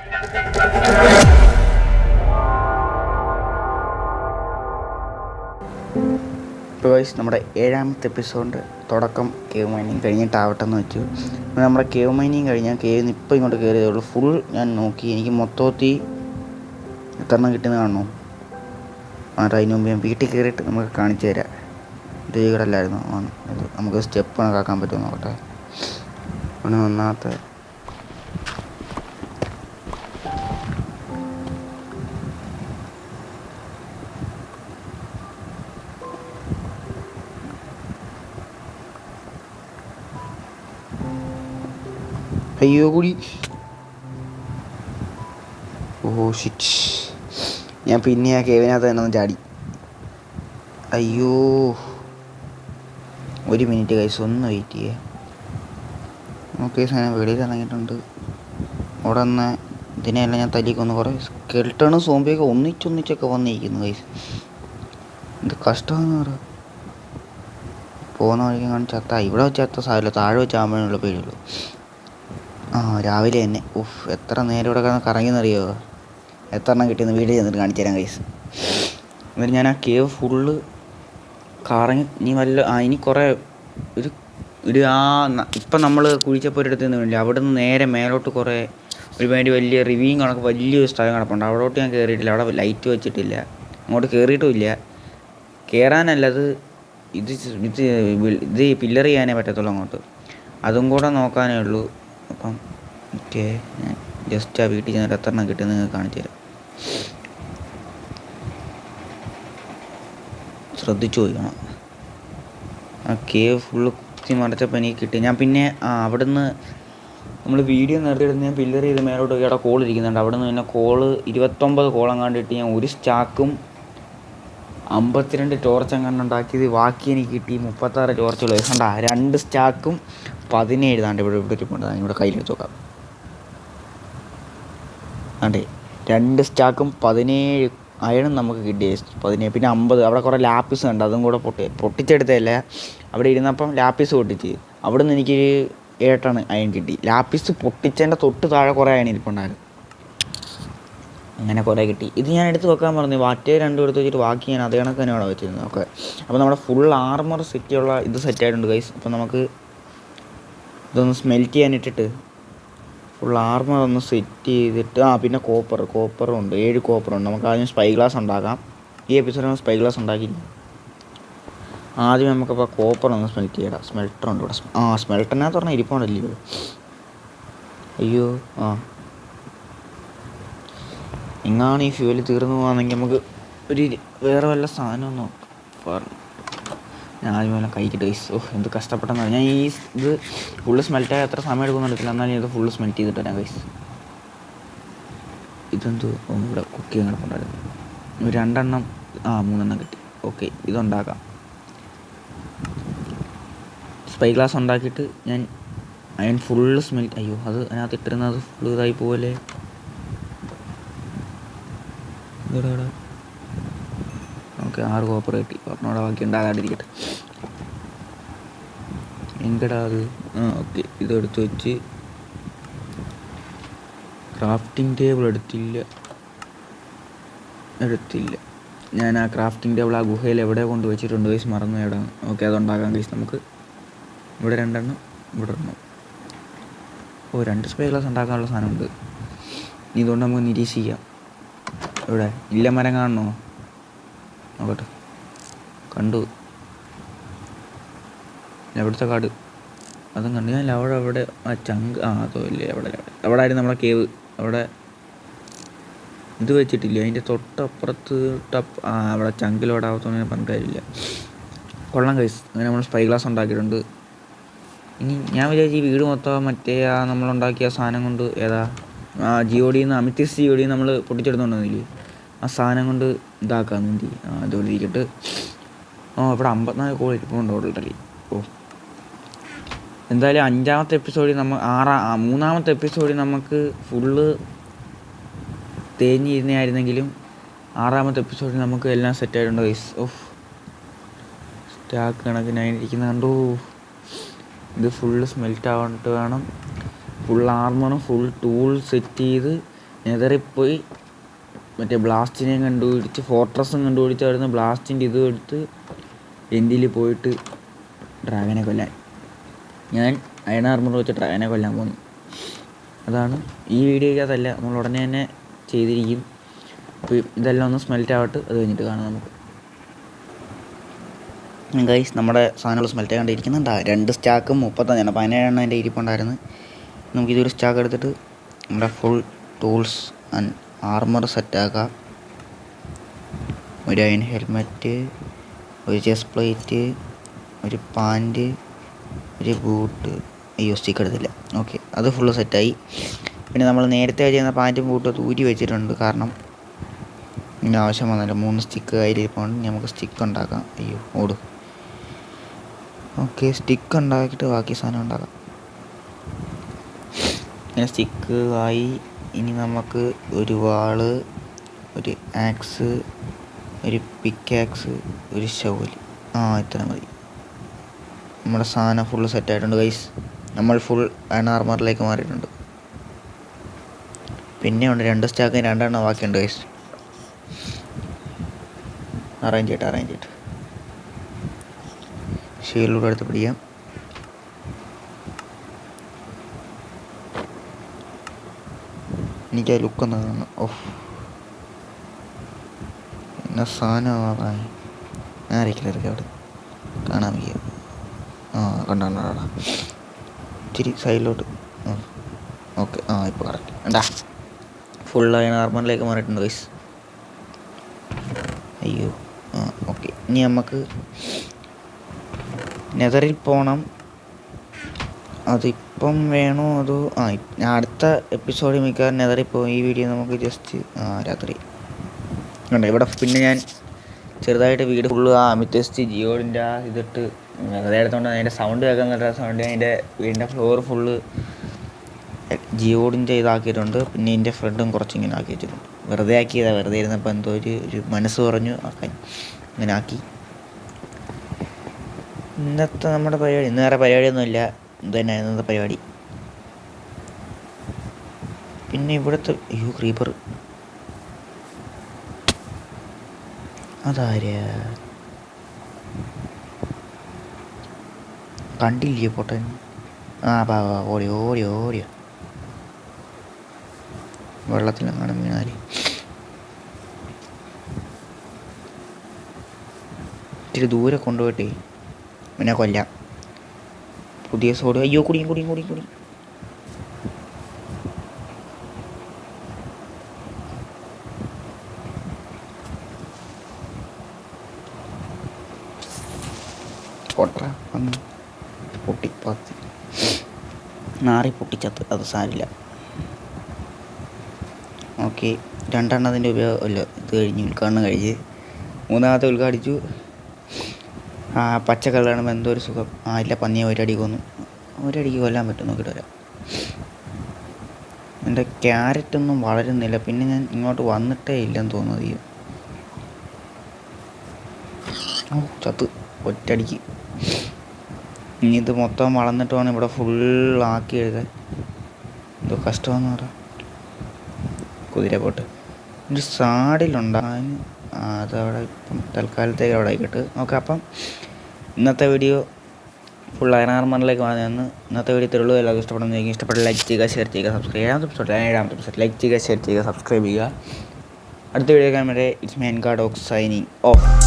ഇപ്പോൾ ഗൈസ് നമ്മുടെ 7ാമത്തെ എപ്പിസോഡിൻ്റെ തുടക്കം കേവ് മൈനിങ് കഴിഞ്ഞിട്ടാവട്ടെ എന്ന് വെച്ചു. നമ്മുടെ കേവ് മൈനിങ് കഴിഞ്ഞാൽ കേവിൽ നിന്ന് ഇപ്പോൾ ഇങ്ങോട്ട് കയറിയതേ ഉള്ളൂ. ഫുൾ ഞാൻ നോക്കി, എനിക്ക് മൊത്തത്തിൽ എത്രണ്ണം കിട്ടുന്ന കാണണോ. അതിന് മുമ്പ് ഞാൻ വീട്ടിൽ കയറിയിട്ട് നമുക്ക് കാണിച്ചു തരാം. ഇത് ഇവിടെ അല്ലായിരുന്നു ആണ് ഇത്. നമുക്ക് സ്റ്റെപ്പ് കണക്കാക്കാൻ പറ്റുമോ നോക്കട്ടെ. ഒന്ന് ഒന്നാമത്തെ അയ്യോ കൂടി. ഓ ഷിറ്റ്, ഞാൻ പിന്നെ ആ കേവിനകത്ത് തന്നെ ഒന്ന് ചാടി. അയ്യോ, ഒരു മിനിറ്റ് കൈസ്, ഒന്ന് വെയിറ്റ് ചെയ്യേ. ഓക്കെ, സാധനം വെളിയിൽ ഇറങ്ങിയിട്ടുണ്ട്. അവിടെ നിന്ന് ഇതിനെല്ലാം ഞാൻ തല്ലിക്കൊന്ന് കുറേ സ്കെൽട്ടണും സോംബിയൊക്കെ ഒന്നിച്ചൊന്നിച്ചൊക്കെ വന്നിരിക്കുന്നു കൈസ്. എന്ത് കഷ്ടമെന്ന് പറയാം. പോകുന്ന വഴിക്ക് കാണിച്ചത്ത ഇവിടെ വെച്ച് എത്ത സാധനമില്ല, താഴെ വെച്ച് ആകുമ്പോഴുള്ള പേടിയുള്ളൂ. രാവിലെ തന്നെ എത്ര നേരം ഇവിടെ കറങ്ങിയെന്നറിയോ. എത്ര എണ്ണം കിട്ടിയെന്ന് വീട്ടിൽ ചെന്നിട്ട് കാണിച്ചു തരാം കൈസ്. എന്നിട്ട് ഞാൻ ആ കേവ് ഫുള്ള് കറങ്ങി. ഇനി കുറേ ഒരു ഇപ്പം നമ്മൾ കുഴിച്ചപ്പോൾ ഒരിടത്ത് നിന്ന് വേണ്ടില്ല, അവിടെ നിന്ന് നേരെ മേലോട്ട് കുറേ ഒരുപാട് വലിയ റിവ്യൂയും കണക്ക് വലിയൊരു സ്ഥലം കിടപ്പുണ്ട്. അവിടോട്ട് ഞാൻ കയറിയിട്ടില്ല, അവിടെ ലൈറ്റ് വെച്ചിട്ടില്ല, അങ്ങോട്ട് കയറിയിട്ടുമില്ല. കയറാനല്ലത് ഇത് പില്ലർ ചെയ്യാനേ പറ്റത്തുള്ളൂ അങ്ങോട്ട്, അതും കൂടെ നോക്കാനേ ഉള്ളൂ. അപ്പം ഓക്കെ, ഞാൻ ജസ്റ്റ് ആ വീട്ടിൽ ചെന്നിട്ട് എത്ര എണ്ണം കിട്ടുമെന്ന് നിങ്ങൾക്ക് കാണിച്ചു തരാം. ശ്രദ്ധിച്ചു പോയിക്കണം. ആ കേവ് ഫുള്ള് കുത്തി മറച്ചപ്പോൾ എനിക്ക് കിട്ടി. ഞാൻ പിന്നെ അവിടുന്ന് നമ്മൾ വീഡിയോ നിർത്തിയിടുന്ന ഞാൻ പില്ലർ ചെയ്ത് മേലോട്ട് ഇവിടെ കോൾ ഇരിക്കുന്നുണ്ട്. അവിടെ നിന്ന് പിന്നെ 29 കോളം കണ്ടിട്ട് ഞാൻ ഒരു സ്റ്റാക്കും 52 ടോർച്ച് എങ്ങാണ്ട് ഉണ്ടാക്കിയത്. ബാക്കി എനിക്ക് കിട്ടി 36 ടോർച്ചുകൾ. കണ്ടാ, 2 സ്റ്റാക്കും 17 താണ്ട് ഇവിടെ ഇരിപ്പുണ്ട്. ഇവിടെ കയ്യിൽ വെച്ച് നോക്കാം. അതെ, 2 സ്റ്റാക്കും 17 അയണും നമുക്ക് കിട്ടി. 17 പിന്നെ 50. അവിടെ കുറേ ലാപ്പിസ് ഉണ്ട്, അതും കൂടെ പൊട്ടിച്ചെടുത്തതല്ല, അവിടെ ഇരുന്നപ്പം ലാപ്പിസ് പൊട്ടിച്ച്. അവിടെ നിന്ന് എനിക്കൊരു 7 അയൺ കിട്ടി. ലാപ്പിസ് പൊട്ടിച്ചതിൻ്റെ തൊട്ട് താഴെ കുറേ അയൺ ഇരിപ്പുണ്ടായിരുന്നു. അങ്ങനെ കുറേ കിട്ടി. ഇത് ഞാൻ എടുത്ത് വെക്കാൻ പറഞ്ഞു. മറ്റേ 2 എടുത്ത് വെച്ചിട്ട് ബാക്കി ഞാൻ അതേ കണക്ക് തന്നെ അവിടെ വെച്ചിരുന്നു. ഓക്കെ, അപ്പോൾ നമ്മുടെ ഫുൾ ആർമർ സെറ്റുള്ള ഇത് സെറ്റായിട്ടുണ്ട് ഗൈസ്. അപ്പോൾ നമുക്ക് ഇതൊന്ന് സ്മെൽറ്റ് ചെയ്യാനിട്ടിട്ട് ഫുൾ ആർമർ ഒന്ന് സെറ്റ് ചെയ്തിട്ട് പിന്നെ കോപ്പറും ഉണ്ട്. 7 കോപ്പറുണ്ട്. നമുക്ക് ആദ്യം സ്പൈ ഗ്ലാസ് ഉണ്ടാക്കാം. ഈ എപ്പിസോഡിൽ നമ്മൾ സ്പൈ ഗ്ലാസ് ഉണ്ടാക്കിയില്ല. ആദ്യം നമുക്കപ്പോൾ കോപ്പർ ഒന്ന് സ്മെൽറ്റ് ചെയ്യണം. സ്മെൽറ്ററുണ്ട് ഇവിടെ. സ്മെൽറ്ററിനകത്ത് പറഞ്ഞാൽ ഇരിപ്പുണ്ടല്ലോ. അയ്യോ, എങ്ങാണ് ഈ ഫ്യൂവൽ തീർന്നു പോകാമെങ്കിൽ നമുക്ക് വേറെ വല്ല സാധനം നോക്കാം. ഞാൻ ആദ്യം വല്ല കഴിക്കട്ടെ ഗൈസ്. എന്ത് കഷ്ടപ്പെട്ടെന്നാണ്. ഞാൻ ഇത് ഫുള്ള് സ്മെൽറ്റായി എത്ര സമയം എടുക്കുമെന്ന് എടുത്തില്ല, എന്നാലും ഇത് ഫുള്ള് സ്മെൽറ്റ് ചെയ്തിട്ട് വരാം ഗൈസ്. ഇതെന്തോ ഇവിടെ കുക്ക് ചെയ്യാൻ കിടപ്പുണ്ടായിരുന്നു. 2 3 കിട്ടി. ഓക്കെ, ഇതുണ്ടാക്കാം. സ്പൈ ഗ്ലാസ് ഉണ്ടാക്കിയിട്ട് ഞാൻ അയൺ ഫുള്ള് സ്മെൽറ്റ്. അയ്യോ, അത് അതിനകത്ത് ഇട്ടിരുന്നത് ഫുള്ള് ഇതായി പോലെ. ഓക്കെ, 6 കോപ്പർ കിട്ടി. പറഞ്ഞോടെ ബാക്കി ഉണ്ടാകാതിരിക്കട്ടെ. എങ്കടാ അത്. ഓക്കെ, ഇതെടുത്ത് വെച്ച് ക്രാഫ്റ്റിംഗ് ടേബിൾ എടുത്തില്ല. ഞാൻ ആ ക്രാഫ്റ്റിംഗ് ടേബിൾ ആ ഗുഹയിൽ എവിടെ കൊണ്ട് വെച്ചിട്ടുണ്ട് ഗൈസ്, മറന്നു എവിടെ. ഓക്കെ, അതുണ്ടാക്കാം ഗൈസ്. നമുക്ക് ഇവിടെ 2 ഇവിടെ 1. 2 സ്പൈ ഗ്ലാസ് ഉണ്ടാക്കാനുള്ള സാധനമുണ്ട്. ഇതുകൊണ്ട് നമുക്ക് നിരീക്ഷിക്കാം. ഇവിടെ ഇല്ല മരം കാണണോ നോക്കട്ടെ. കണ്ടു, എവിടുത്തെ കാട് അതും കണ്ടു ഞാൻ. അവിടെ അതോ ഇല്ലേ, അവിടെ ആയിരുന്നു നമ്മളെ കേവ്. അവിടെ ഇത് വെച്ചിട്ടില്ല, അതിൻ്റെ തൊട്ടപ്പുറത്ത് അവിടെ ചങ്കിലോടാവത്തോന്ന് പറഞ്ഞിട്ട് കാര്യമില്ല. കൊള്ളാം ഗൈസ്. അങ്ങനെ നമ്മൾ സ്പൈ ഗ്ലാസ് ഉണ്ടാക്കിയിട്ടുണ്ട്. ഇനി ഞാൻ വിചാരിച്ചു ഈ വീട് മൊത്തം മറ്റേ നമ്മളുണ്ടാക്കിയ സാധനം കൊണ്ട് ജിയോഡിന്ന് അമിത്തിസ് ജിയോഡിന്ന് നമ്മൾ പൊട്ടിച്ചെടുത്തോണ്ടില്ലേ, ആ സാധനം കൊണ്ട് ഇതാക്കാമെന്ന് വേണ്ടി. അതുപോലെ ഇരിക്കട്ട്. ഇവിടെ 54 കോൾ ഇരിപ്പുണ്ട് ഓൾറെഡി. എന്തായാലും 5ാമത്തെ എപ്പിസോഡിൽ 3ാമത്തെ എപ്പിസോഡിൽ നമുക്ക് ഫുള്ള് തേഞ്ഞിരുന്നായിരുന്നെങ്കിലും 6ാമത്തെ എപ്പിസോഡിൽ നമുക്ക് എല്ലാം സെറ്റായിട്ടുണ്ട് ഗൈസ്. സ്റ്റാക്ക് കണക്കിനായിരിക്കുന്ന കണ്ടു. ഇത് ഫുള്ള് സ്മെൽറ്റ് ആവാണ്ട് വേണം. ഫുൾ ആർമറും ഫുൾ ടൂൾ സെറ്റ് ചെയ്ത് നെതറിൽ പോയി മറ്റേ ബ്ലാസ്റ്റിനെയും കണ്ടുപിടിച്ച് ഫോർട്രസ്സും കണ്ടുപിടിച്ച് അവിടുന്ന് ബ്ലാസ്റ്റിൻ്റെ ഇതും എടുത്ത് എൻഡിൽ പോയിട്ട് ഡ്രാഗനെ കൊല്ലാൻ. ഞാൻ അയൺ ആർമർ വെച്ച് ഡ്രാഗനെ കൊല്ലാൻ പോകുന്നു. അതാണ് ഈ വീഡിയോയ്ക്കകത്തല്ല, നമ്മൾ ഉടനെ തന്നെ ചെയ്തിരിക്കും. അപ്പോൾ ഇതെല്ലാം ഒന്ന് സ്മെൽറ്റ് ആവട്ടെ, അത് കഴിഞ്ഞിട്ട് കാണാം നമുക്ക്. ഗൈസ്, നമ്മുടെ സാധനങ്ങൾ സ്മെൽറ്റ് ആയിക്കൊണ്ടിരിക്കുന്നുണ്ട്. 2 സ്റ്റാക്കും 35, 17 എൻ്റെ ഇരിപ്പുണ്ടായിരുന്നു. നമുക്കിതൊരു സ്റ്റാക്ക് എടുത്തിട്ട് നമ്മുടെ ഫുൾ ടൂൾസ് ആൻഡ് ആർമർ സെറ്റാക്കാം. ഒരു അയൺ ഹെൽമെറ്റ്, ഒരു ചെസ്റ്റ് പ്ലേറ്റ്, ഒരു പാൻറ്റ്, ഒരു ബൂട്ട്. അയ്യോ, സ്റ്റിക്ക് എടുത്തില്ല. ഓക്കെ, അത് ഫുള്ള് സെറ്റായി. പിന്നെ നമ്മൾ നേരത്തെ ചെയ്യുന്ന പാൻറ്റും ബൂട്ടും ഊരി വെച്ചിട്ടുണ്ട്, കാരണം ഇതിന് ആവശ്യം വന്നില്ല. 3 സ്റ്റിക്ക് കയ്യിലിരിപ്പോൾ നമുക്ക് സ്റ്റിക്ക് ഉണ്ടാക്കാം. അയ്യോ, ഓടും. ഓക്കെ, സ്റ്റിക്ക് ഉണ്ടാക്കിയിട്ട് ബാക്കി സാധനം ഉണ്ടാക്കാം. ഇങ്ങനെ സ്റ്റിക്ക് ആയി. ഇനി നമുക്ക് ഒരു വാള്, ഒരു ആക്സ്, ഒരു പിക്കാക്സ്, ഒരു ഷവല്. ഇത്ര മതി. നമ്മുടെ സാധനം ഫുള്ള് സെറ്റായിട്ടുണ്ട് ഗൈസ്. നമ്മൾ ഫുൾ അയൺ ആർമറിലേക്ക് മാറിയിട്ടുണ്ട്. പിന്നെ ഉണ്ട് 2 സ്റ്റാക്ക് 2 എണ്ണം ബാക്കിയുണ്ട് ഗൈസ്. അറേഞ്ച് ചെയ്തിട്ട് ഷീൽഡൂടെ എടുത്ത് പിടിക്കാം. എനിക്ക് ആ ലുക്കൊന്ന് കാണണം. എന്നാ സാധനമാണ് ആരൊക്കെ അവിടെ കാണാൻ വയ്യ. കണ്ടാ ഇച്ചിരി സൈഡിലോട്ട്. ഓക്കെ, ഇപ്പോൾ കറക്റ്റ് എന്താ ഫുൾ അയൺ ആർമറിലേക്ക് മാറിയിട്ടുണ്ട് ഗൈസ്. അയ്യോ, ഓക്കെ. ഇനി നമുക്ക് നെതറിൽ പോകണം. അതിപ്പം വേണോ അതോ ഞാൻ അടുത്ത എപ്പിസോഡിൽ മിക്കവാറും നെതറിൽ പോകും. ഈ വീഡിയോ നമുക്ക് ജസ്റ്റ് രാത്രി ഉണ്ട് ഇവിടെ. പിന്നെ ഞാൻ ചെറുതായിട്ട് വീട് ഫുള്ള് അമിത്യസ്റ്റ് ജിയോഡിൻ്റെ ഇതിട്ട് വെറുതെ എടുത്തോണ്ട് അതിൻ്റെ സൗണ്ട് കേൾക്കാൻ നല്ല സൗണ്ട്. അതിൻ്റെ വീടിൻ്റെ ഫ്ലോർ ഫുള്ള് ജിയോഡിൻ്റെ ഇതാക്കിയിട്ടുണ്ട്. പിന്നെ എൻ്റെ ഫ്രണ്ടും കുറച്ചിങ്ങനെ ആക്കി വെച്ചിട്ടുണ്ട്. വെറുതെ ആക്കിയതാണ്. വെറുതെ ഇരുന്നപ്പോൾ എന്തോ ഒരു മനസ്സ് പറഞ്ഞു ആക്കാൻ ഇങ്ങനെ ആക്കി. ഇന്നത്തെ നമ്മുടെ പരിപാടി, ഇന്ന് വേറെ പരിപാടിയൊന്നുമില്ല. ഇത് തന്നെ ഇന്നത്തെ പരിപാടി. പിന്നെ ഇവിടുത്തെ ക്രീപ്പർ അതാര്യ കണ്ടില്ലേ പൊട്ടൻ? ഓടിയോ വെള്ളത്തിലെങ്ങാനും വീണാല്. ഇത്തിരി ദൂരെ കൊണ്ടുപോയിട്ടേ പിന്നെ കൊല്ലാം. പുതിയ സോഡ്. അയ്യോ, കുടിയും പൊട്ട വന്ന് പൊട്ടിപ്പത്തി നാറി പൊട്ടിച്ചത്ത്. അത് സാരില്ല. ഓക്കെ, 2 എണ്ണത്തിൻ്റെ ഉപയോഗമല്ല. ഇത് കഴിഞ്ഞ് ഉദ്ഘാടനം കഴിഞ്ഞ് 3ാമത്തെ ഉദ്ഘാടിച്ചു. പച്ച കളറാണ് എന്തോ ഒരു സുഖം. ഇല്ല, പന്നിയെ ഒരടി കൊന്നു. ഒരടിക്ക് കൊല്ലാൻ പറ്റും, നോക്കിയിട്ട് വരാം. എൻ്റെ ക്യാരറ്റൊന്നും വളരുന്നില്ല. പിന്നെ ഞാൻ ഇങ്ങോട്ട് വന്നിട്ടേ ഇല്ലെന്ന് തോന്നുന്നത്. ചത്ത് ഒറ്റടിക്ക്. ഇനി ഇത് മൊത്തം വളർന്നിട്ട് വേണം ഇവിടെ ഫുള്ളാക്കി എഴുതാൻ. എന്തോ കഷ്ടമെന്ന് പറയാം. കുതിര പോട്ട് ഒരു സാഡിലുണ്ടാകാൻ അതവിടെ ഇപ്പം തൽക്കാലത്തേക്ക് അവിടെ ആയിക്കോട്ടെ. ഓക്കെ, അപ്പം ഇന്നത്തെ വീഡിയോ ഫുൾ അയൺ ആർമറിലേക്ക് വന്നു. ഇന്നത്തെ വീഡിയോ ഇത്രയുള്ളൂ. എല്ലാവർക്കും ഇഷ്ടപ്പെടുന്നെങ്കിൽ ഇഷ്ടപ്പെട്ട ലൈക്ക് ചെയ്യുക, ഷെയർ ചെയ്യുക, സബ്സ്ക്രൈബ് ചെയ്യുക. ലൈക്ക് ചെയ്യുക, ഷെയർ ചെയ്യുക, സബ്സ്ക്രൈബ് ചെയ്യുക. അടുത്ത വീഡിയോ കാണുമ്പോൾ it's my end card of signing of.